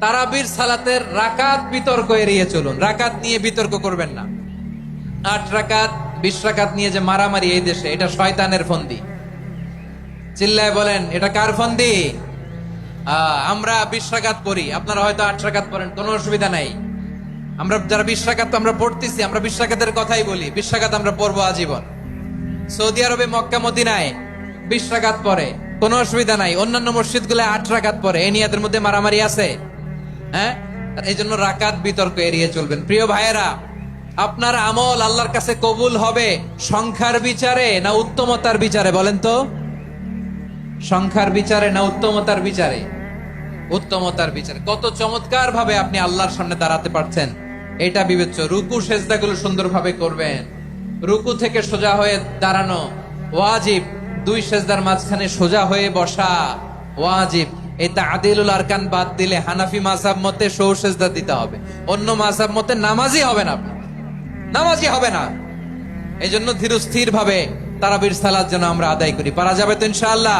তারাবির সালাতের রাকাত বিতর্ক এড়িয়ে চলুন। রাকাত নিয়ে বিতর্ক করবেন না। 8 রাকাত 20 রাকাত নিয়ে যে মারামারি এই দেশে, এটা শয়তানের ফন্দি। চিল্লায় বলেন, এটা কার ফন্দি? আমরা 20 রাকাত পড়ি, আপনারা হয়তো 8 রাকাত পড়েন, কোনো অসুবিধা নাই। আমরা যারা 20 রাকাত তো আমরা পড়তেছি, আমরা 20 রাকাতের কথাই বলি। 20 রাকাত আমরা পড়বো আজীবন। সৌদি আরবে মক্কা মদিনায় 20 রাকাত পড়ে, কোনো অসুবিধা নাই। অন্যান্য মসজিদ গুলো 8 রাকাত পড়ে। এই নিয়াদের মধ্যে মারামারি আছে? হ্যাঁ, এই জন্য রাকাত বিতর্ক এড়িয়ে চলবেন। প্রিয় ভাইয়েরা, আপনার আমল আল্লাহর কাছে কবুল হবে সংখ্যার বিচারে না উত্তমতার বিচারে? বলেন তো, সংখ্যার বিচারে না উত্তমতার বিচারে? উত্তমতার বিচারে। কত চমৎকার ভাবে আপনি আল্লাহর সামনে দাঁড়াতে পারছেন এটা বিবেচ্য। রুকু সেজদাগুলো সুন্দরভাবে করবেন। রুকু থেকে সোজা হয়ে দাঁড়ানো ওয়াজিব। 2 সেজদার মাঝখানে সোজা হয়ে বসা ওয়াজিব। এই তা'দীলুল আরকান বাদ দিলে হানাফি মাযহাব মতে সৌ সেজদা দিতে হবে। অন্য মাযহাব মতে নামাজি হবে না, আপনি নামাজি হবে না। এই জন্য ধীর স্থির ভাবে তারাবির সালাত যেন আমরা আদায় করি। পারা যাবে তো ইনশাআল্লাহ?